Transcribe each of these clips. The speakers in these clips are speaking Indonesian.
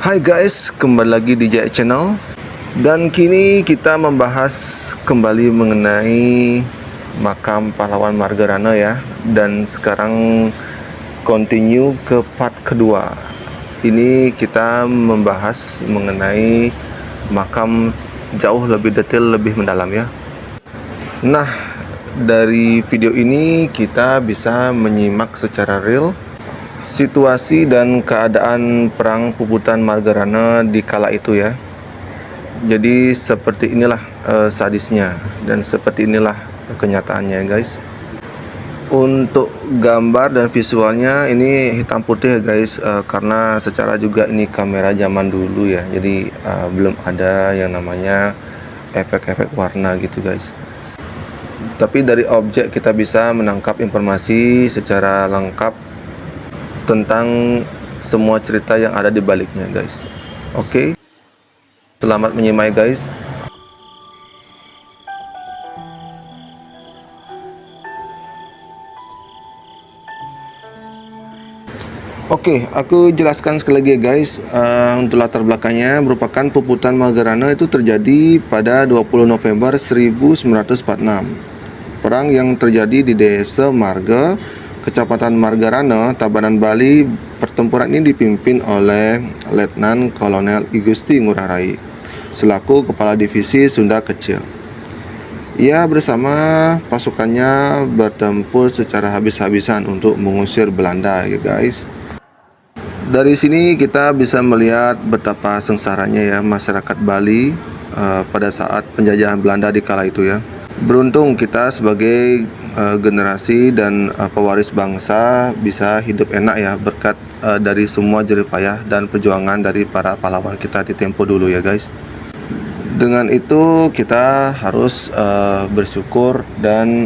Hai guys, kembali lagi di Jaya Channel. Dan kini kita membahas kembali mengenai makam pahlawan Margarana ya. Dan sekarang continue ke part kedua. Ini kita membahas mengenai makam jauh lebih detail, lebih mendalam ya. Nah, dari video ini kita bisa menyimak secara real situasi dan keadaan perang Puputan Margarana di kala itu ya. Jadi seperti inilah sadisnya dan seperti inilah kenyataannya guys. Untuk gambar dan visualnya ini hitam putih ya guys, karena secara juga ini kamera zaman dulu ya. Jadi belum ada yang namanya efek-efek warna gitu guys. Tapi dari objek kita bisa menangkap informasi secara lengkap tentang semua cerita yang ada di baliknya guys. Oke, selamat menyimak guys. Oke, aku jelaskan sekali lagi ya guys. Untuk latar belakangnya, merupakan Puputan Margarana itu terjadi pada 20 November 1946. Perang yang terjadi di Desa Marga, Kecamatan Margarana, Tabanan, Bali. Pertempuran ini dipimpin oleh Letnan Kolonel I Gusti Ngurah Rai selaku Kepala Divisi Sunda Kecil. Ia bersama pasukannya bertempur secara habis-habisan untuk mengusir Belanda ya guys. Dari sini kita bisa melihat betapa sengsaranya ya masyarakat Bali pada saat penjajahan Belanda di kala itu ya. Beruntung kita sebagai generasi dan pewaris bangsa bisa hidup enak ya berkat dari semua jerih payah dan perjuangan dari para pahlawan kita di tempo dulu ya guys. Dengan itu kita harus bersyukur dan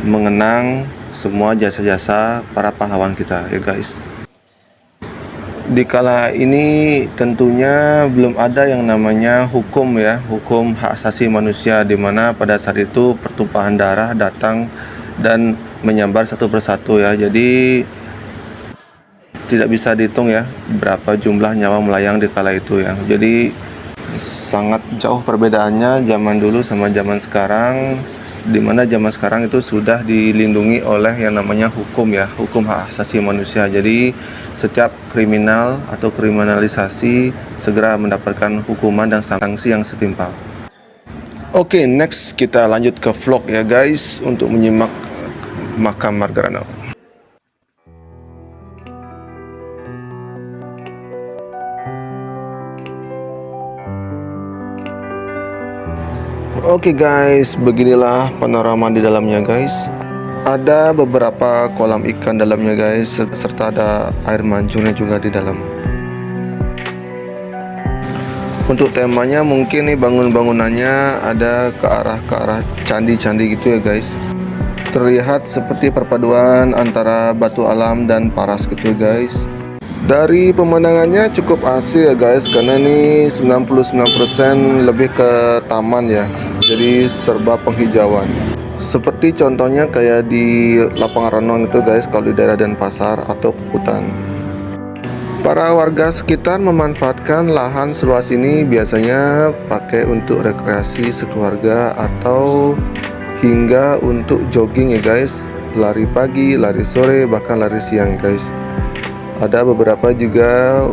mengenang semua jasa-jasa para pahlawan kita ya guys. Di kala ini tentunya belum ada yang namanya hukum ya, hukum hak asasi manusia, di mana pada saat itu pertumpahan darah datang dan menyambar satu persatu ya. Jadi tidak bisa dihitung ya berapa jumlah nyawa melayang di kala itu ya. Jadi sangat jauh perbedaannya zaman dulu sama zaman sekarang, di mana zaman sekarang itu sudah dilindungi oleh yang namanya hukum ya, hukum hak asasi manusia. Jadi setiap kriminal atau kriminalisasi segera mendapatkan hukuman dan sanksi yang setimpal. Oke, next kita lanjut ke vlog ya guys untuk menyimak makam Margarana. Oke guys, beginilah panorama di dalamnya guys. Ada beberapa kolam ikan dalamnya guys, serta ada air mancurnya juga di dalam. Untuk temanya mungkin nih bangunannya ada ke arah candi-candi gitu ya guys. Terlihat seperti perpaduan antara batu alam dan paras gitu ya guys. Dari pemandangannya cukup asli ya guys, karena ini 99% lebih ke taman ya. Jadi serba penghijauan. Seperti contohnya kayak di lapangan renang itu guys, kalau di daerah Denpasar atau Puputan. Para warga sekitar memanfaatkan lahan seluas ini biasanya pakai untuk rekreasi sekeluarga atau hingga untuk jogging ya guys, lari pagi, lari sore, bahkan lari siang guys. Ada beberapa juga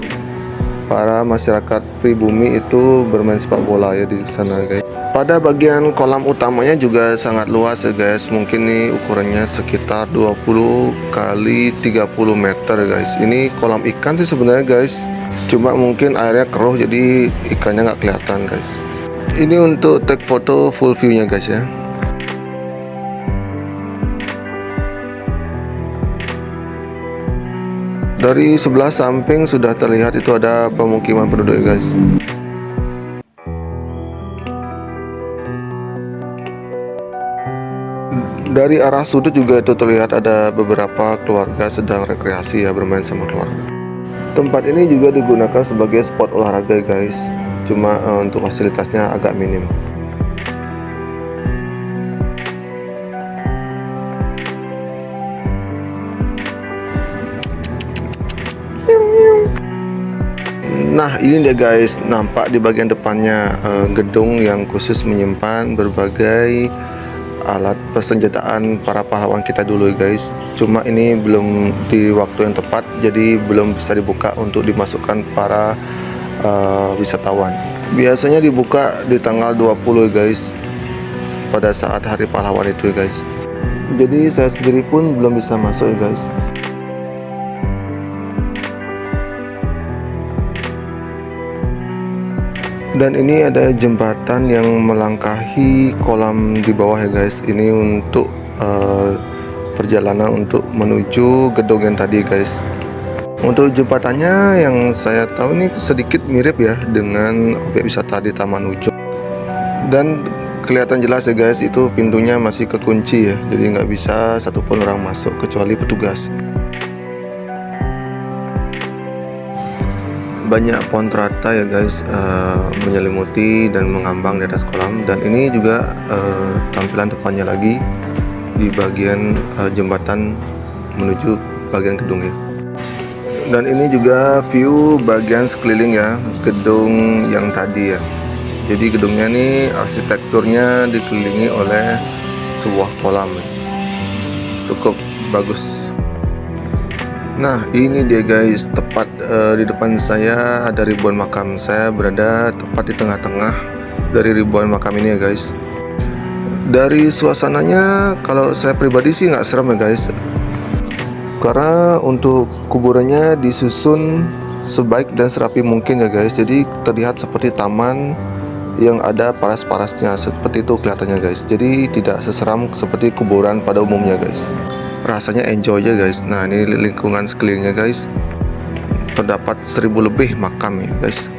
para masyarakat pribumi itu bermain sepak bola ya di sana guys. Pada bagian kolam utamanya juga sangat luas ya guys. Mungkin nih ukurannya sekitar 20 kali 30 meter guys. Ini kolam ikan sih sebenarnya guys. Cuma mungkin airnya keruh jadi ikannya nggak kelihatan guys. Ini untuk take foto full view nya guys ya. Dari sebelah samping sudah terlihat itu ada pemukiman penduduk guys. Dari arah sudut juga itu terlihat ada beberapa keluarga sedang rekreasi ya, bermain sama keluarga. Tempat ini juga digunakan sebagai spot olahraga guys. Cuma untuk fasilitasnya agak minim. Nah, ini dia guys, nampak di bagian depannya gedung yang khusus menyimpan berbagai alat persenjataan para pahlawan kita dulu guys. Cuma ini belum di waktu yang tepat, jadi belum bisa dibuka untuk dimasukkan para wisatawan. Biasanya dibuka di tanggal 20 guys, pada saat hari pahlawan itu guys. Jadi saya sendiri pun belum bisa masuk guys. Dan ini ada jembatan yang melangkahi kolam di bawah ya guys. Ini untuk perjalanan untuk menuju gedung yang tadi guys. Untuk jembatannya yang saya tahu ini sedikit mirip ya dengan objek wisata di Taman Ujung. Dan kelihatan jelas ya guys, itu pintunya masih kekunci ya, jadi nggak bisa satupun orang masuk kecuali petugas. Banyak pohon teratai ya guys, menyelimuti dan mengambang di atas kolam. Dan ini juga tampilan depannya lagi di bagian jembatan menuju bagian gedung ya. Dan ini juga view bagian sekeliling ya gedung yang tadi ya. Jadi gedungnya ini arsitekturnya dikelilingi oleh sebuah kolam, cukup bagus. Nah, ini dia guys, tepat di depan saya ada ribuan makam. Saya berada tepat di tengah-tengah dari ribuan makam ini ya guys. Dari suasananya kalau saya pribadi sih nggak serem ya guys, karena untuk kuburannya disusun sebaik dan serapi mungkin ya guys. Jadi terlihat seperti taman yang ada paras-parasnya, seperti itu kelihatannya guys. Jadi tidak seseram seperti kuburan pada umumnya guys. Rasanya enjoy aja guys. Nah, ini lingkungan sekelilingnya guys, terdapat 1000 lebih makam ya guys.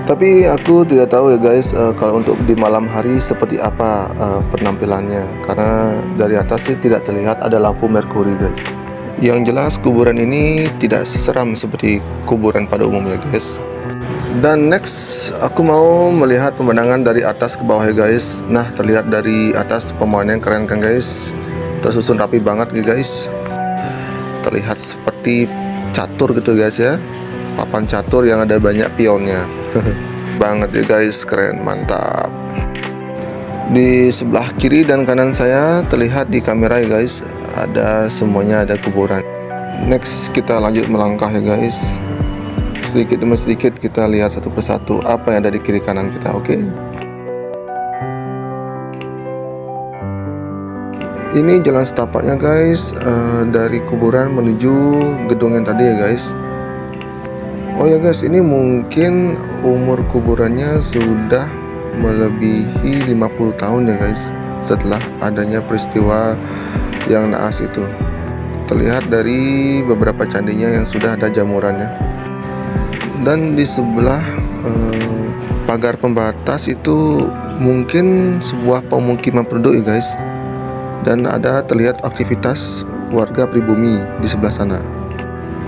Tapi aku tidak tahu ya guys, kalau untuk di malam hari seperti apa penampilannya, karena dari atas sih tidak terlihat ada lampu merkuri guys. Yang jelas kuburan ini tidak seseram seperti kuburan pada umumnya guys. Dan next aku mau melihat pemandangan dari atas ke bawah ya guys. Nah, terlihat dari atas pemandangan yang keren kan guys, tersusun rapi banget ya guys. Terlihat seperti catur gitu guys ya, papan catur yang ada banyak pionnya. Banget ya guys, keren, mantap. Di sebelah kiri dan kanan saya terlihat di kamera ya guys, ada semuanya ada kuburan. Next kita lanjut melangkah ya guys. Sedikit demi sedikit kita lihat satu persatu apa yang ada di kiri kanan kita, oke? Ini jalan setapaknya guys, dari kuburan menuju gedung yang tadi ya guys. Oh ya guys, ini mungkin umur kuburannya sudah melebihi 50 tahun ya guys, setelah adanya peristiwa yang naas itu. Terlihat dari beberapa candinya yang sudah ada jamurannya. Dan di sebelah pagar pembatas itu mungkin sebuah pemukiman penduduk ya guys. Dan ada terlihat aktivitas warga pribumi di sebelah sana.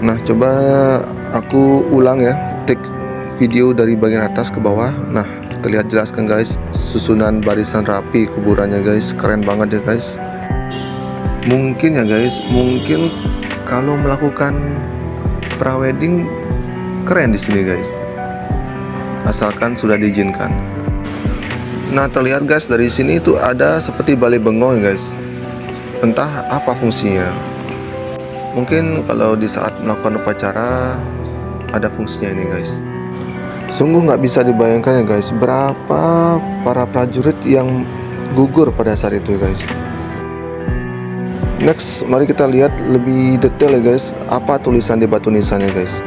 Nah, coba aku ulang ya, take video dari bagian atas ke bawah. Nah, terlihat jelas kan guys, susunan barisan rapi kuburannya guys, keren banget ya guys. Mungkin ya guys, mungkin kalau melakukan prawedding keren di sini guys, asalkan sudah diizinkan. Nah, terlihat guys dari sini itu ada seperti balai bengong ya guys. Entah apa fungsinya. Mungkin kalau di saat melakukan upacara ada fungsinya ini guys. Sungguh nggak bisa dibayangkan ya guys, berapa para prajurit yang gugur pada saat itu guys. Next, mari kita lihat lebih detail ya guys, apa tulisan di batu nisannya guys.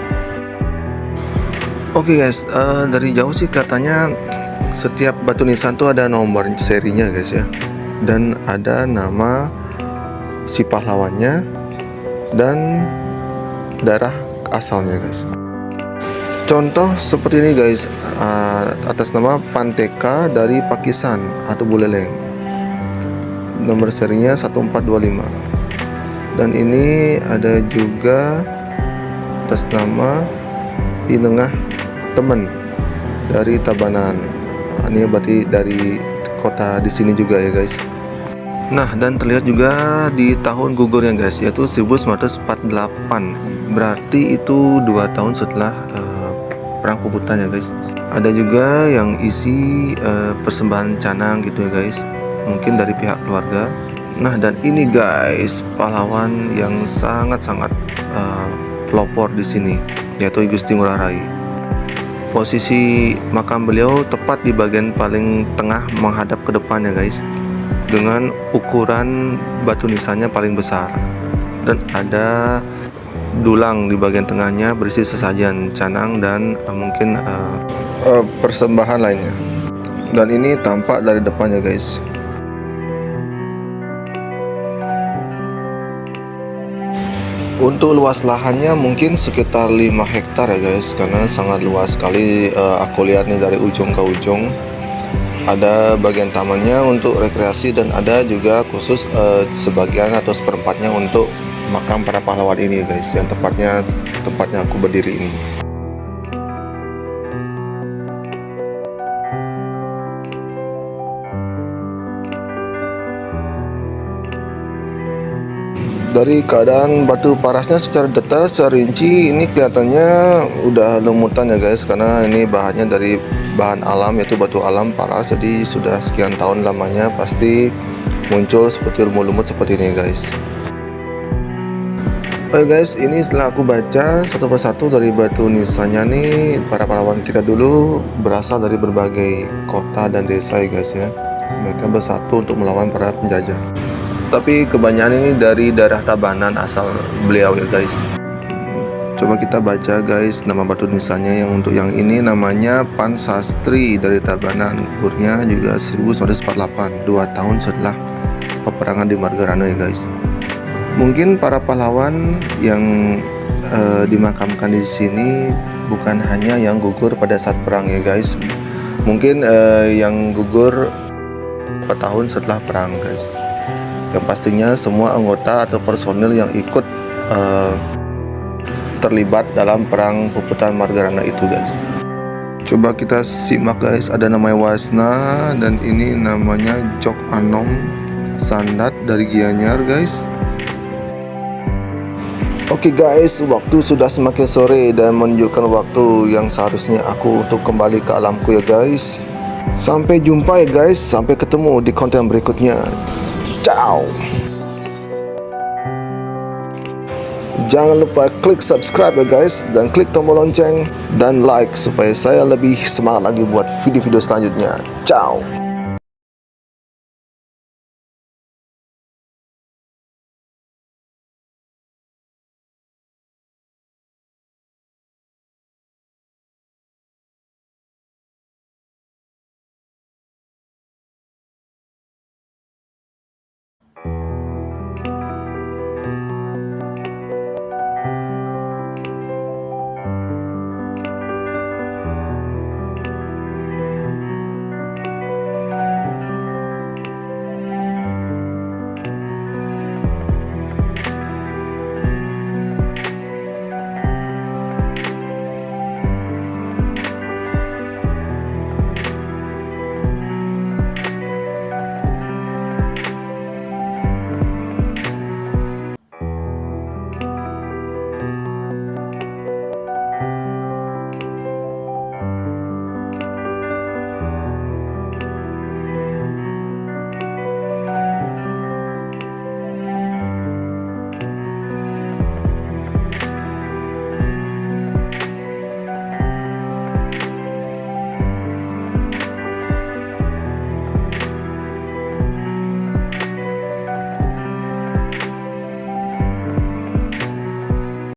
Oke guys, dari jauh sih kelihatannya setiap batu nisan tuh ada nomor serinya guys ya, dan ada nama si pahlawannya dan daerah asalnya guys. Contoh seperti ini guys, atas nama Panteka dari Pakistan atau Buleleng, nomor serinya 1425. Dan ini ada juga atas nama Inengah Temen dari Tabanan. Ini berarti dari kota di sini juga ya guys. Nah, dan terlihat juga di tahun gugurnya guys, yaitu 1948. Berarti itu 2 tahun setelah perang puputan ya guys. Ada juga yang isi persembahan canang gitu ya guys, mungkin dari pihak keluarga. Nah, dan ini guys pahlawan yang sangat-sangat pelopor di sini, yaitu Gusti Ngurah Rai. Posisi makam beliau tepat di bagian paling tengah menghadap ke depan ya guys, dengan ukuran batu nisannya paling besar, dan ada dulang di bagian tengahnya berisi sesajen canang dan mungkin persembahan lainnya. Dan ini tampak dari depannya guys. Untuk luas lahannya mungkin sekitar 5 hektar ya guys, karena sangat luas sekali. Aku lihat nih dari ujung ke ujung. Ada bagian tamannya untuk rekreasi, dan ada juga khusus sebagian atau seperempatnya untuk makam para pahlawan ini guys, yang tempatnya aku berdiri ini. Dari keadaan batu parasnya secara detail, secara rinci, ini kelihatannya udah lumutan ya guys, karena ini bahannya dari bahan alam, yaitu batu alam paras, jadi sudah sekian tahun lamanya pasti muncul seperti lumut-lumut seperti ini guys. Oke guys, ini setelah aku baca satu persatu dari batu nisannya nih, para pahlawan kita dulu berasal dari berbagai kota dan desa ya guys ya. Mereka bersatu untuk melawan para penjajah. Tapi kebanyakan ini dari daerah Tabanan asal beliau ya guys. Coba kita baca guys nama batu nisannya. Yang untuk yang ini namanya Pan Sastri dari Tabanan. Umurnya juga 1948, 2 tahun setelah peperangan di Margarano ya guys. Mungkin para pahlawan yang dimakamkan di sini bukan hanya yang gugur pada saat perang ya guys. Mungkin yang gugur beberapa tahun setelah perang guys. Yang pastinya semua anggota atau personil yang ikut terlibat dalam perang puputan Margarana itu guys. Coba kita simak guys, ada namanya Wasna, dan ini namanya Jok Anom Sandat dari Gianyar guys. Oke guys, waktu sudah semakin sore dan menunjukkan waktu yang seharusnya aku untuk kembali ke alamku ya guys. Sampai jumpa ya guys, sampai ketemu di konten berikutnya. Ciao. Jangan lupa klik subscribe ya guys, dan klik tombol lonceng dan like supaya saya lebih semangat lagi buat video-video selanjutnya. Ciao.